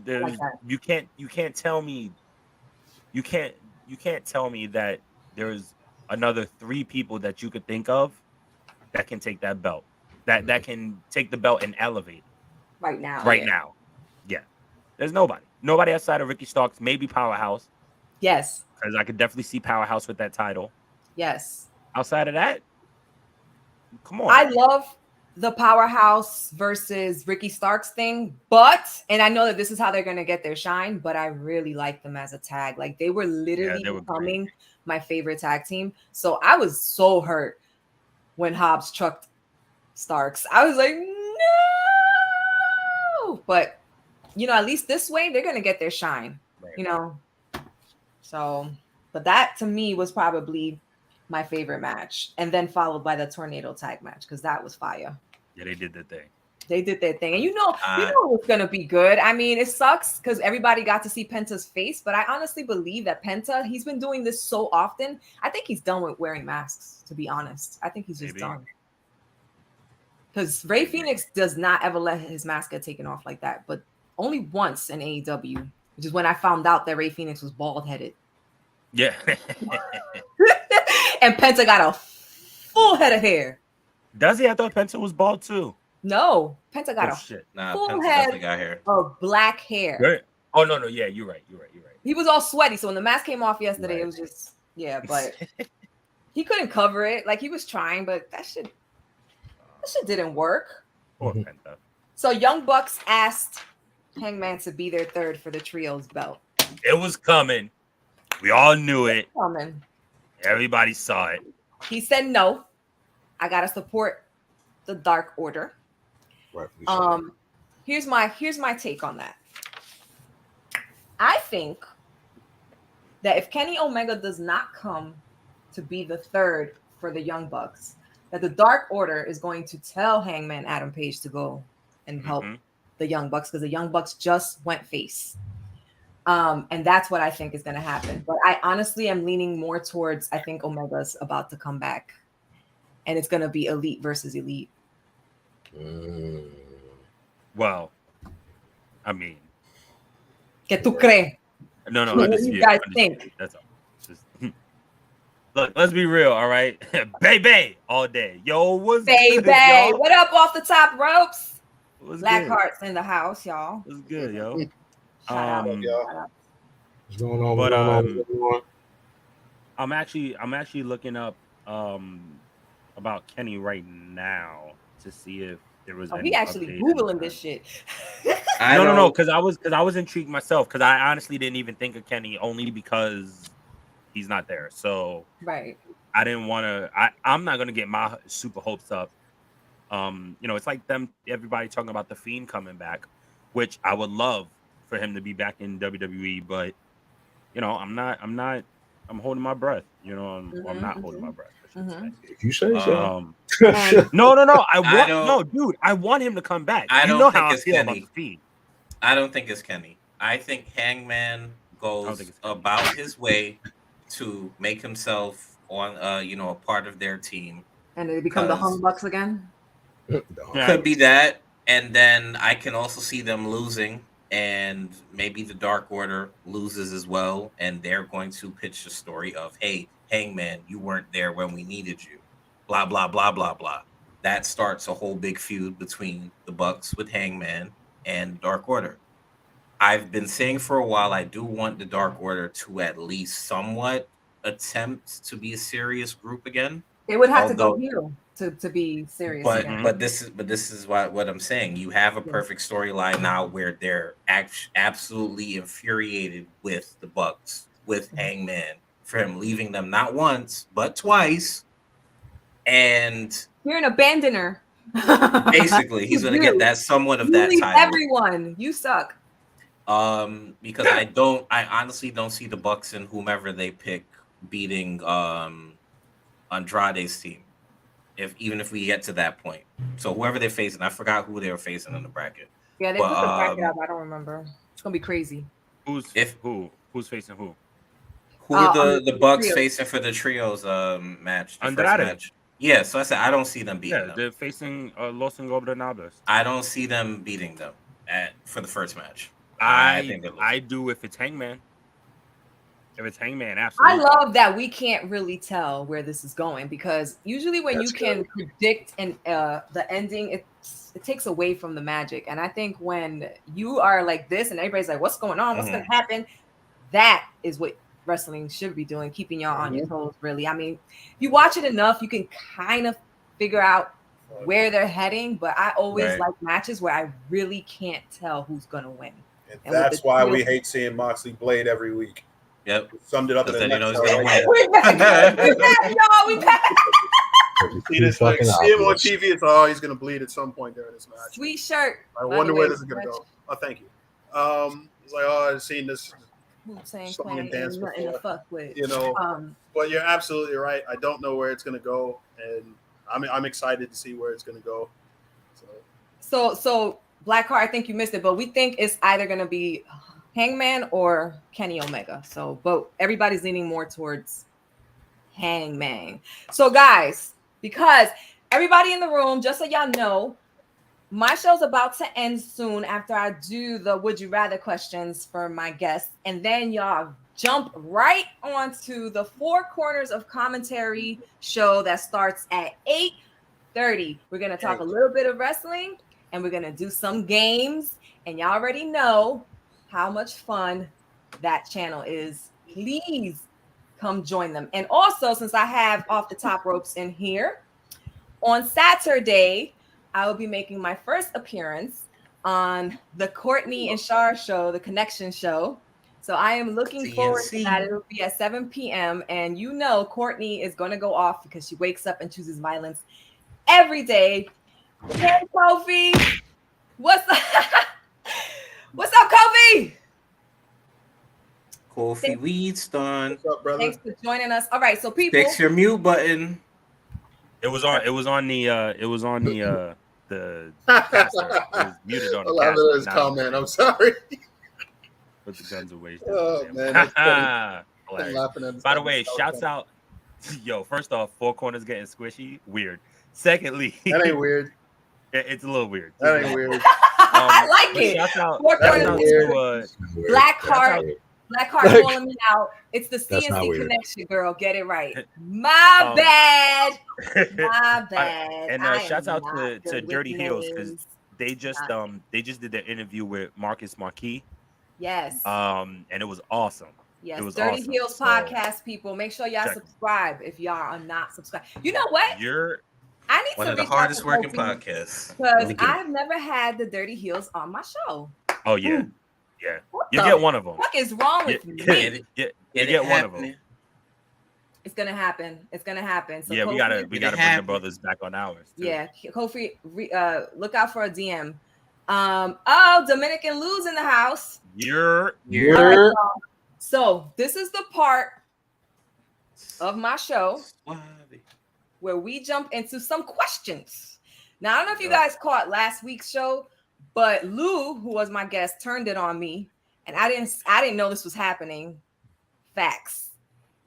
you can't tell me that there's another 3 people that you could think of that can take that belt. That can take the belt and elevate it. right now. Right now. Yeah. There's nobody outside of Ricky Starks, maybe Powerhouse. Yes, because I could definitely see Powerhouse with that title. Yes. Outside of that, come on. I love the Powerhouse versus Ricky Starks thing, and I know that this is how they're gonna get their shine, but I really like them as a tag. Like they were literally becoming my favorite tag team. So I was so hurt when Hobbs trucked Starks. I was like, no, but at least this way they're gonna get their shine. Right. So, but that to me was probably my favorite match, and then followed by the tornado tag match because that was fire. Yeah, they did their thing. They did their thing, and it was gonna be good. I mean, it sucks because everybody got to see Penta's face, but I honestly believe that Penta, he's been doing this so often. I think he's done with wearing masks. To be honest, I think he's just done. Because Rey Fenix does not ever let his mask get taken off like that, but only once in AEW, which is when I found out that Rey Fenix was bald headed. Yeah. And Penta got a full head of hair. Does he? I thought Penta was bald too. No, Penta got full head of black hair. Good. Oh no, yeah, you're right. He was all sweaty, so when the mask came off yesterday, it was just but he couldn't cover it. Like he was trying, but that shit didn't work. Poor Penta. So Young Bucks asked Hangman to be their third for the trios belt. It was coming. We all knew it. Coming. Everybody saw it. He said no. I gotta support the Dark Order. Here's my take on that. I think that if Kenny Omega does not come to be the third for the Young Bucks, that the Dark Order is going to tell Hangman Adam Page to go and help the Young Bucks because the Young Bucks just went face. And that's what I think is going to happen. But I honestly am leaning more towards, I think Omega's about to come back. And it's going to be Elite versus Elite. Well, I mean. ¿Qué tú crees? No, what do you guys think? That's all. Look, let's be real, all right? Baby, all day. Yo, what's good, y'all? What up off the top ropes? Black good? Hearts in the house, y'all. What's good, yo? Shout out. What's going on? But I'm actually looking up about Kenny right now to see if there was. He actually Googling this shit. No, because I was intrigued myself because I honestly didn't even think of Kenny only because he's not there. So right, I didn't want to. I'm not gonna get my super hopes up. It's like everybody talking about the Fiend coming back, which I would love for him to be back in WWE, but I'm holding my breath. I'm not holding my breath. If you say so. I want him to come back. I don't think it's Kenny. About the Fiend. I don't think it's Kenny. I think Hangman goes about his way to make himself on a part of their team. And they become the Hung Bucks again? Could be that. And then I can also see them losing, and maybe the Dark Order loses as well, and they're going to pitch the story of, hey, Hangman, you weren't there when we needed you. Blah, blah, blah, blah, blah. That starts a whole big feud between the Bucks with Hangman and Dark Order. I've been saying for a while I do want the Dark Order to at least somewhat attempt to be a serious group again. They would have to go heel to be serious. But this is what I'm saying. You have a perfect storyline now where they're absolutely infuriated with the Bucks, with Hangman, for him leaving them not once but twice. And you're an abandoner. Basically, he's going to get that somewhat of that title. Everyone, you suck. Because I honestly don't see the Bucks and whomever they pick beating Andrade's team. Even if we get to that point. So whoever they're facing, I forgot who they were facing in the bracket. Yeah, they put the bracket up. I don't remember. It's gonna be crazy. Who's facing who? Who are the Bucks trios facing for the trios match? Andrade. Match? Yeah, so I said I don't see them beating them. They're facing Los Ingobernables. I don't see them beating them for the first match. I do if it's Hangman. If it's Hangman, absolutely. I love that we can't really tell where this is going because usually when you can predict the ending, it takes away from the magic. And I think when you are like this and everybody's like, "What's going on? What's going to happen?" That is what wrestling should be doing, keeping y'all on your toes. Really, I mean, if you watch it enough, you can kind of figure out where they're heading. But I always like matches where I really can't tell who's going to win. And that's why we hate seeing Moxley Blade every week. Yep. Summed it up in the next We back, y'all. We back. See this, like, see him on TV. It's he's gonna bleed at some point during this match. Sweet shirt. I wonder where this is gonna go. Oh, thank you. It's like, I've seen this song and dance before, fuck with. You know. But you're absolutely right. I don't know where it's gonna go, and I'm excited to see where it's gonna go. So Blackheart, I think you missed it, but we think it's either gonna be Hangman or Kenny Omega. So, but everybody's leaning more towards Hangman. So, guys, because everybody in the room, just so y'all know, my show's about to end soon after I do the Would You Rather questions for my guests. And then y'all jump right onto the Four Corners of Commentary show that starts at 8:30. We're going to talk a little bit of wrestling and we're going to do some games. And y'all already know how much fun that channel is. Please come join them. And also, since I have Off the Top Ropes in here, on Saturday, I will be making my first appearance on the Courtney and Shar show, the Connection show. So I am looking forward to that. It will be at 7 p.m. And you know Courtney is going to go off because she wakes up and chooses violence every day. Hey, Kofi. What's up? What's up, Kofi? Kofi Weedstone. What's up, brother? Thanks for joining us. All right, so people, fix your mute button. It was on the caster. It was muted on the I love caster. his comment. I'm sorry. Put the guns away. Oh man, that's funny. Hilarious. Laughing at this By the comment. way, shouts out. Yo, first off, Four Corners getting squishy. Weird. Secondly, That ain't weird. it's a little weird. That ain't weird. I like it. Shouts out, Four That's Corners weird. Blackheart. Blackheart calling me out. It's the CNC connection, girl. Get it right. My bad. My bad. And shouts out to Dirty Heels because they just did their interview with Marcus Marquis. Yes. And it was awesome. Yes. It was Dirty awesome. Heels podcast, people. Make sure y'all subscribe if y'all are not subscribed. You know what? I need one to of the reach out hardest to working Kofi podcasts. because I've never had the Dirty Heels on my show. Oh yeah. Yeah. What You the get one of them. What is wrong with me? You get one of them. It's gonna happen. It's gonna happen. So yeah, Kofi, we gotta bring the brothers back on ours. Too. Yeah, Kofi, look out for a DM. Oh, Dominican Lou's in the house. You're. Right, so this is the part of my show where we jump into some questions. Now I don't know if you guys caught last week's show, but Lou, who was my guest, turned it on me, and I didn't know this was happening. Facts.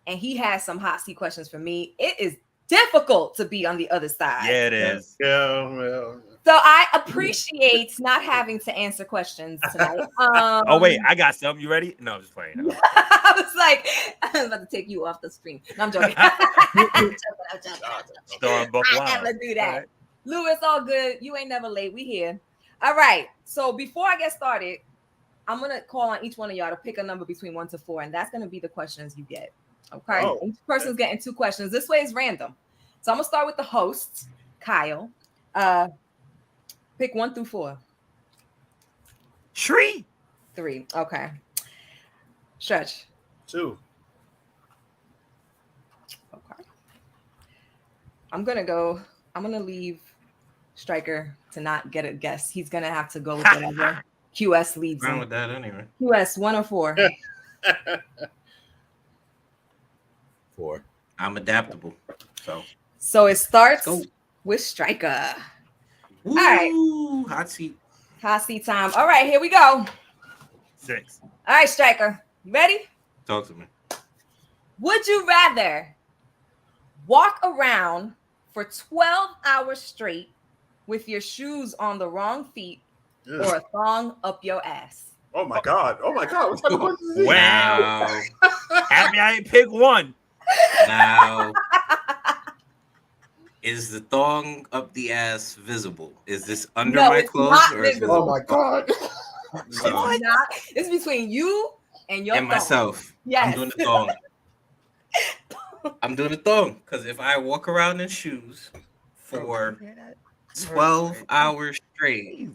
And he has some hot seat questions for me. It is difficult to be on the other side. Yeah, it is. Yeah. So I appreciate not having to answer questions tonight. Oh wait, I got some. You ready? No, I'm just playing. I was like, I'm about to take you off the screen. No, I'm joking. I'm never do that. Right. Lou, it's all good. You ain't never late. We here. All right. So before I get started, I'm gonna call on each one of y'all to pick a number between 1 to 4, and that's gonna be the questions you get. Okay. Oh. Each person's getting 2 questions. This way is random. So I'm gonna start with the host, Kyle. Pick 1 through 4. 3. Okay. Stretch. 2. Okay. I'm gonna leave Stryker to not get a guess. He's gonna have to go with whatever QS leads him. With that anyway. QS 1 or 4. 4. I'm adaptable. So it starts with Stryker. Ooh, all right. Hot seat time. All right, here we go. 6. All right, Stryker. You ready? Talk to me. Would you rather walk around for 12 hours straight with your shoes on the wrong feet or a thong up your ass? Oh my god! What type of question is this? Wow. Happy I ain't pick one. Now, is the thong up the ass visible? Is this under my clothes or is Oh my god! It's not. It's between you and your and myself? Yes. I'm doing the thong. I'm doing the thong because if I walk around in shoes for 12 hours straight,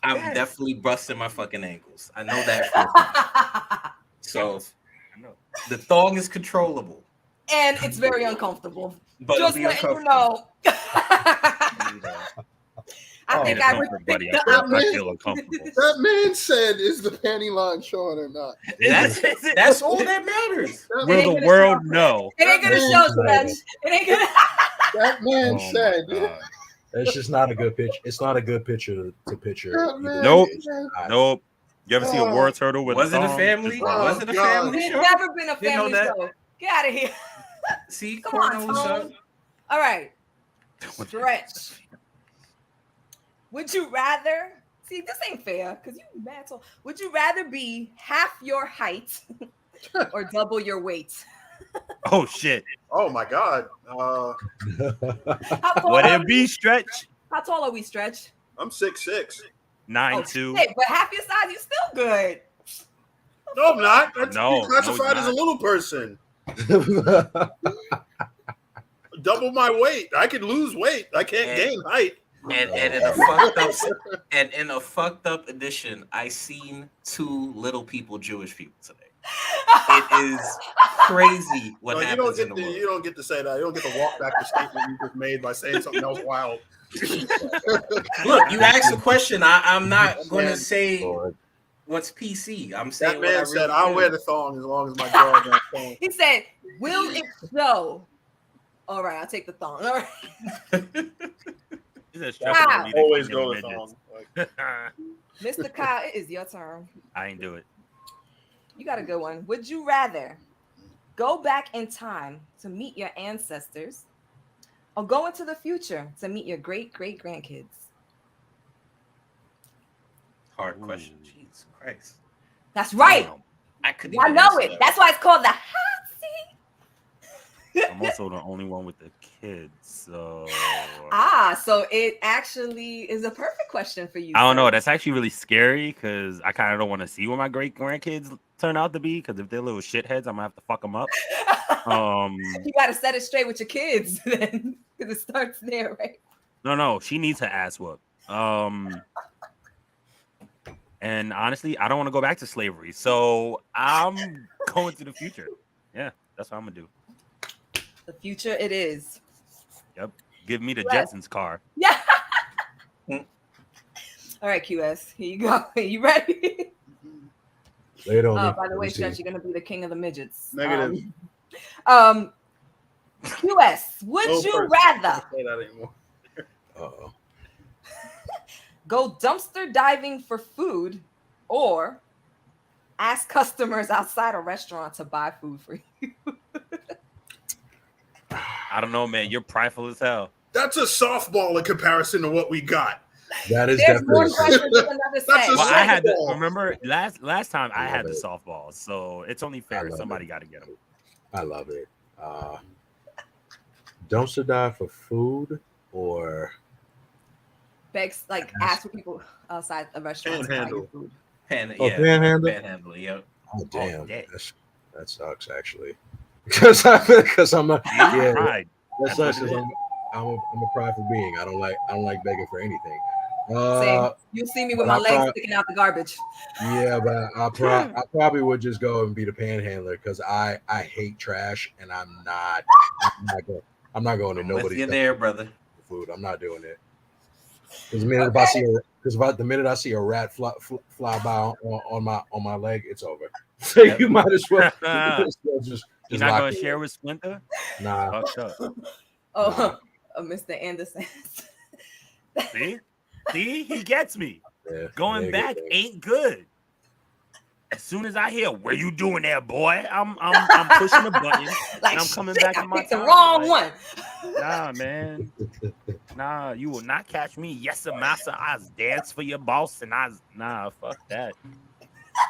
I'm definitely busting my fucking ankles. I know that. So the thong is controllable. And it's very uncomfortable. But just letting you know. I think I would buddy. I feel uncomfortable. That man said, "Is the panty line showing or not?" That's all that matters. Will the world know? It ain't gonna show, Stretch. It ain't gonna. That man said. It's just not a good picture. It's not a good picture to picture. Nope. Nope. You ever see a war turtle with was it a family? Was it a family show? It's never been a family show. Get out of here. See, come on, Tone. All right. Stretch. Would you rather? See, this ain't fair because you mad. So, would you rather be half your height or double your weight? Oh shit! Oh my god! Would it be Stretch? How tall are we, Stretch? I'm 6'6". 9'2". But half your size, you still good. No, I'm not. That's No, classified as a little person. Double my weight. I can lose weight. I can't gain height. And in a fucked up edition, I seen 2 little people, Jewish people today. It is crazy what happens in the world. You don't get to say that. You don't get to walk back the statement you just made by saying something else wild. Look, you asked a question. I'm not going to say what's PC. I'm saying that man said, "I'll wear the thong as long as my dog has thong." He said, "Will it show?" All right, I'll take the thong. All right. Always go with thong. Mr. Kyle, it is your turn. I ain't do it. You got a good one. Would you rather go back in time to meet your ancestors or go into the future to meet your great-great-grandkids? Hard question. Jesus Christ. That's right. I know it. That's why it's called the hot seat. I'm also the only one with the kids, so so it actually is a perfect question for you. I don't know. That's actually really scary because I kind of don't want to see what my great grandkids turn out to be. Because if they're little shitheads, I'm gonna have to fuck them up. You got to set it straight with your kids then, because it starts there, right? No, she needs her ass whooped. And honestly, I don't want to go back to slavery, so I'm going to the future. Yeah, that's what I'm gonna do. The future it is. Yep. Give me the Jetsons car. Yeah. All right, QS. Here you go. You ready? By the way, Stretch, you're gonna be the king of the midgets. Negative. QS, would you rather say that anymore? go dumpster diving for food or ask customers outside a restaurant to buy food for you? I don't know, man. You're prideful as hell. That's a softball in comparison to what we got. That is There's definitely. more pressure than another set. Well, I had to remember last time I had the softball, so it's only fair. Somebody got to get them. I love it. Dumpster dive for food or begs ask for people outside a restaurant to buy your food. Panhandle. Yep. Oh damn, that sucks actually. Because I'm not. Yeah, that sucks. I'm a prideful being. I don't like begging for anything. Same. You see me with my legs sticking out the garbage. Yeah, but I probably would just go and be the panhandler because I hate trash and I'm not going to nobody's. You're there, brother. Food. I'm not doing it. Because the minute I see a rat fly by on my leg, it's over. So you might as well just You're not going to share with Splinter? Nah. Mr. Anderson. See, he gets me. Yeah, Going back ain't good. as soon as I hear "Where you doing there, boy," I'm pushing the button like, and I'm coming back in my picked the time. wrong one. Nah, man. Nah, you will not catch me. Yes, sir, massa. I dance for your boss, and fuck that.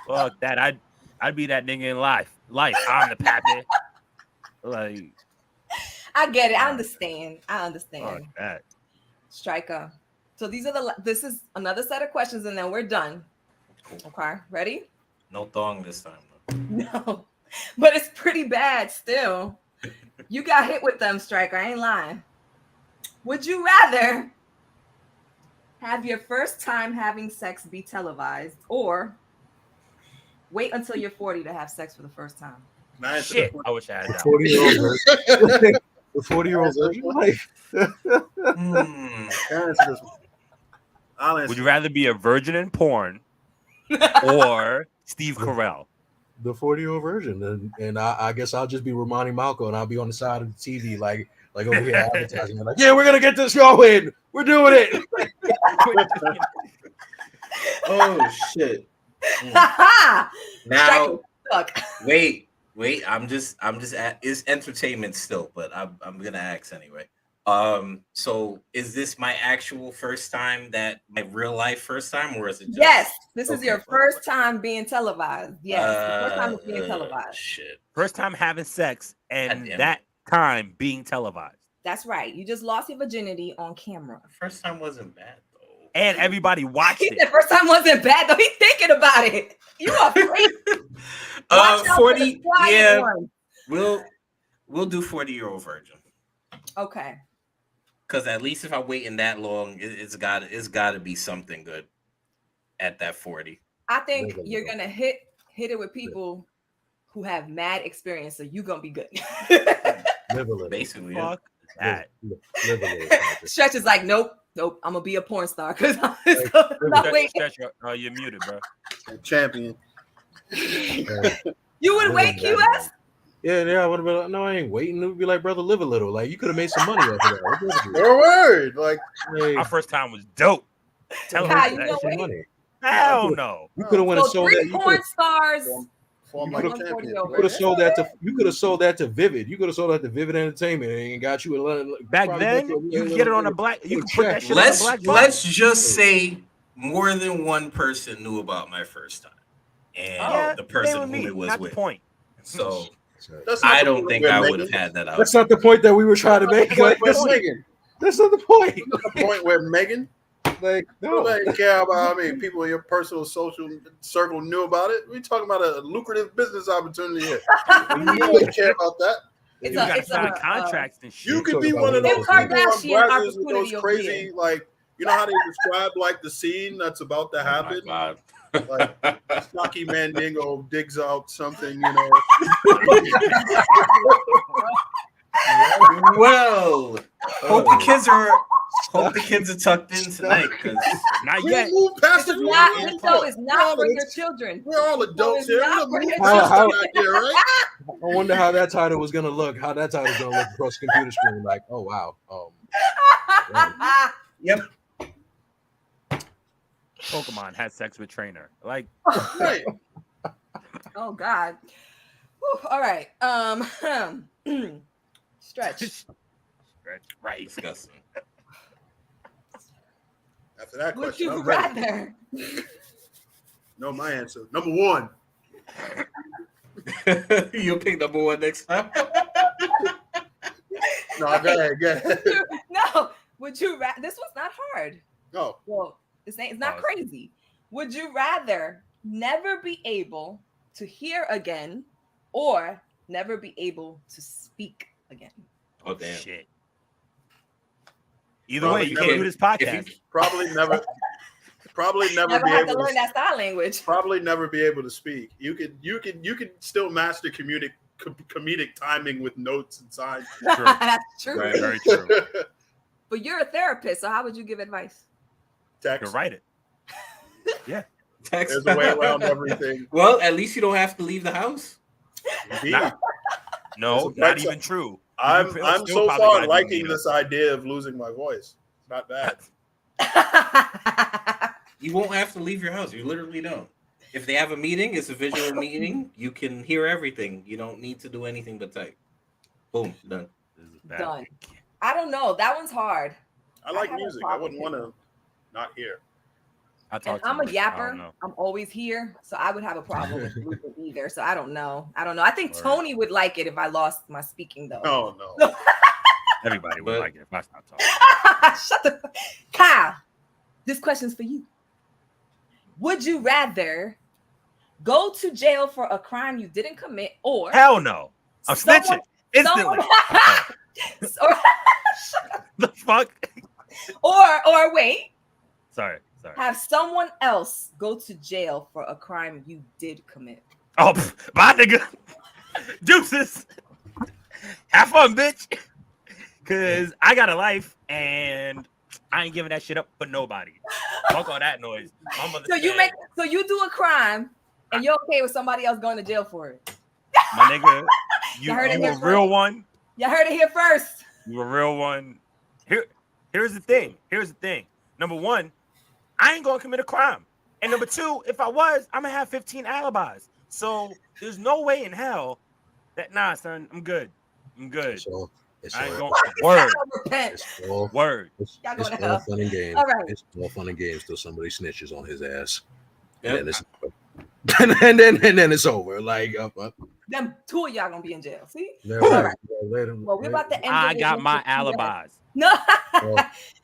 Fuck that. I'd be that nigga in life. I'm the pappy. Like, I get it. I understand. Fuck that. Stryker. So this is another set of questions, and then we're done. Okay, ready? No thong this time. No, but it's pretty bad still. You got hit with them, Stryker. I ain't lying. Would you rather have your first time having sex be televised, or wait until you're 40 to have sex for the first time? Shit, I wish I had that. 40-year-old version. The 40-year-old version. Would you rather be a virgin in porn or Steve Carell? The 40-year-old version, and I guess I'll just be Romani Malco, and I'll be on the side of the TV, like over here advertising, like, yeah, we're gonna get this going, we're doing it. Oh shit! Now, wait, I'm just it's entertainment still, but I'm gonna ask anyway. So is this my actual first time, my real life first time, or is it just... Yes, this is your first time being televised. Yes, first time being televised. Shit. First time having sex and that time being televised. That's right. You just lost your virginity on camera. First time wasn't bad though. And everybody watched it. The first time wasn't bad though. He's thinking about it. You are crazy. 40. Yeah, we'll do 40-year-old virgin. Okay. Because at least if I'm waiting that long, it's got to be something good at that 40. I think you're gonna hit it with people who have mad experience, so you're gonna be good. Basically, fuck that. Stretch is like, nope. I'm gonna be a porn star because I'm not waiting. Stretch, you're muted, bro. Champion. You would wait, QS? Yeah, I would have been like, no, I ain't waiting. It would be like, brother, live a little. Like, you could have made some money off of that. Word. Like, my first time was dope. Tell me that shit money. Hell no. You could have went and sold that. Porn stars. You could have sold that to. You could have sold that to Vivid. You could have sold that to Vivid Entertainment and got you a. Back then, you could get it on a black. You could put that shit on a black. Let's just say more than one person knew about my first time, and the person who it was with. Point. So. I don't think I would have had that out. That's not the point that we were trying to make. That's not the point. The point where Megan, like, no, they care about how many people in your personal social circle knew about it. We're talking about a lucrative business opportunity here. You don't care about that. You got to sign contracts and shit. You could be one of those people on Brazzers with those crazy, like, you know how they describe like the scene that's about to happen. Oh like Stocky Mandingo digs out something, you know. Well, hope the kids are tucked in tonight, because not yet. It's not for your children. We're all adults here. I wonder how that title was gonna look. How that title's gonna look across the computer screen. Like, oh wow. Yep. Pokemon had sex with trainer. Like, oh God. Whew, all right. Stretch. Right. Disgusting. After that question, would you rather? No, my answer. Number one. You'll pick number one next time. No, go ahead. No. Would you rather? This was not hard. No. Well, it's not crazy. Would you rather never be able to hear again or never be able to speak again? Oh, damn. Shit. Either way, you can't do this podcast. Probably never be have able to learn that sign language. Probably never be able to speak. You could still master comedic timing with notes and signs. True. That's true. Right, very true. But you're a therapist, so how would you give advice? Text. You write it. Yeah. Text. There's a way around everything. Well, at least you don't have to leave the house. Not even true. I'm so far liking this idea of losing my voice. It's not bad. You won't have to leave your house. You literally don't. If they have a meeting, it's a visual meeting. You can hear everything. You don't need to do anything but type. Boom, done. Done. I don't know. That one's hard. I like music. I wouldn't want to not hear. I'm a yapper. I'm always here, so I would have a problem with music either. So I don't know. I think Tony would like it if I lost my speaking though. Oh no. Everybody would like it if I stopped talking. Shut the Kyle. This question's for you. Would you rather go to jail for a crime you didn't commit, or hell no? I'm snitching instantly. The fuck? Or wait. Sorry. Have someone else go to jail for a crime you did commit. Oh, bye, nigga. Deuces. Have fun, bitch. Cause I got a life and I ain't giving that shit up for nobody. Fuck all that noise. So you do a crime and you're okay with somebody else going to jail for it. My nigga, you a real one. You heard it here first. You a real one. Here's the thing. Number one, I ain't gonna commit a crime. And number two, if I was, I'm gonna have 15 alibis. So there's no way in hell that son, I'm good. I ain't going word. It's all fun and games. All right. It's all fun and games till somebody snitches on his ass. Yep. And then it's over. Like them two of y'all gonna be in jail. See? Well, we're about to end. I got my alibis. No.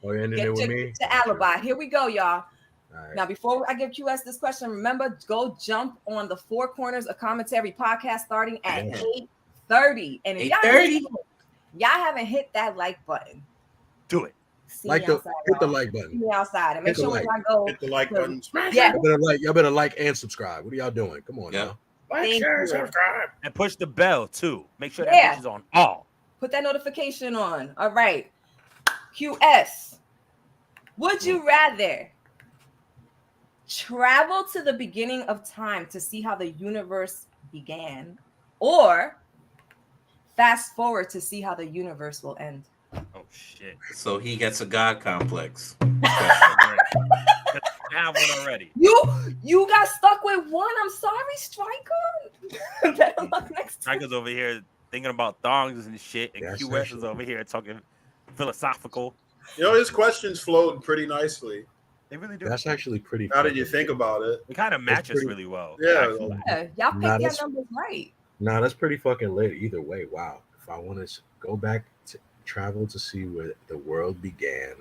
You're ending it with me? The alibi. Here we go, y'all. Right. Now, before I give QS this question, remember, go jump on the Four Corners of Commentary podcast starting at 8:30. And if y'all haven't hit that like button, do it. Hit the like button. See me outside and make sure when I go. Hit the like button. Yeah. Y'all better like and subscribe. What are y'all doing? Come on now. Like, share, subscribe. And push the bell too. Make sure that bitch is on all. Put that notification on. All right. QS. Would you rather travel to the beginning of time to see how the universe began, or fast forward to see how the universe will end? Oh shit. So he gets a god complex. I have one already. You got stuck with one. I'm sorry, Stryker. Better luck next time. Stryker's over here thinking about thongs and shit, and That's QS is over here talking philosophical. His questions flowed pretty nicely. They really do. That's actually pretty. How did you think about it? It kind of matches really well. Yeah. Y'all picked your numbers right. Nah, that's pretty fucking lit. Either way, wow. If I want to go back to travel to see where the world began.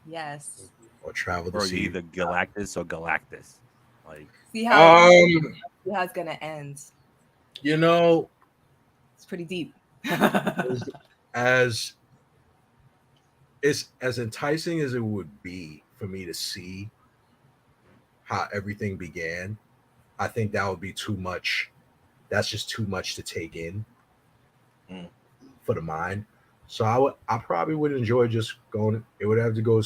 Yes. Or travel to or see either Galactus or Galactus. Like see how it's gonna end. It's pretty deep. as enticing as it would be for me to see how everything began, I think that would be too much. That's just too much to take in for the mind. So I probably would enjoy just going. It would have to go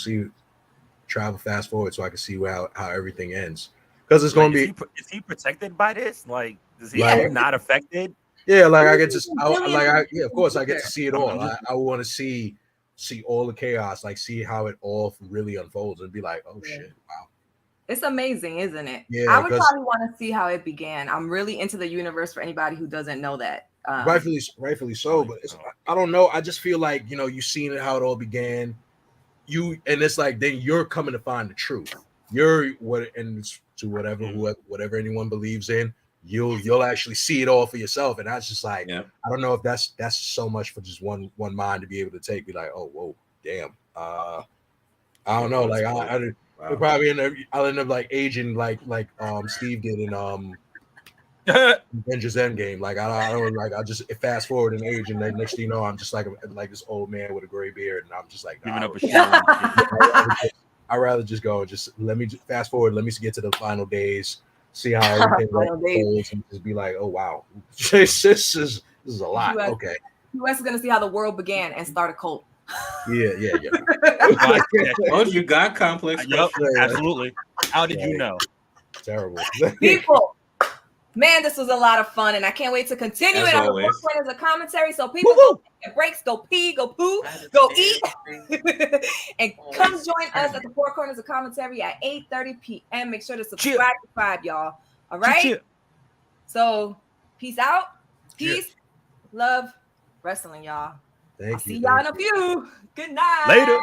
travel fast forward so I can see how everything ends. Because it's going to be. Is he protected by this? Like, is he not affected? Yeah, like I get to. Of course, I get to see it all. I want to see all the chaos, like see how it all really unfolds, and be like, oh shit, wow. It's amazing, isn't it? Yeah, I would probably want to see how it began. I'm really into the universe for anybody who doesn't know that. Rightfully so, but I don't know. I just feel like you've seen it how it all began. And it's like then you're coming to find the truth. You're whatever anyone believes in. You'll actually see it all for yourself, and that's just like I don't know if that's so much for just one mind to be able to take. Be like, oh whoa, damn. I don't know. Like I'll probably I'll end up like aging like Steve did in Avengers Endgame. Like I don't like I just fast forward in age, and then next thing you know, I'm just like this old man with a gray beard, and I'm just like giving up a shit. I'd rather just go just let me fast forward. Let me get to the final days, see how everything goes, and just be like, oh wow, this is a lot. Okay, US is gonna see how the world began and start a cult. Yeah. Oh, you got complex. Yep, absolutely. How did you know? Terrible. People, man, this was a lot of fun, and I can't wait to continue it on the Four Corners of Commentary. So people go take breaks, go pee, go poo, go eat, and come join us at the Four Corners of Commentary at 8:30 p.m. Make sure to subscribe, y'all. All right. Choo-choo. So peace out. Peace, love, wrestling, y'all. Thank I'll you. see y'all in a few. Good night. Later.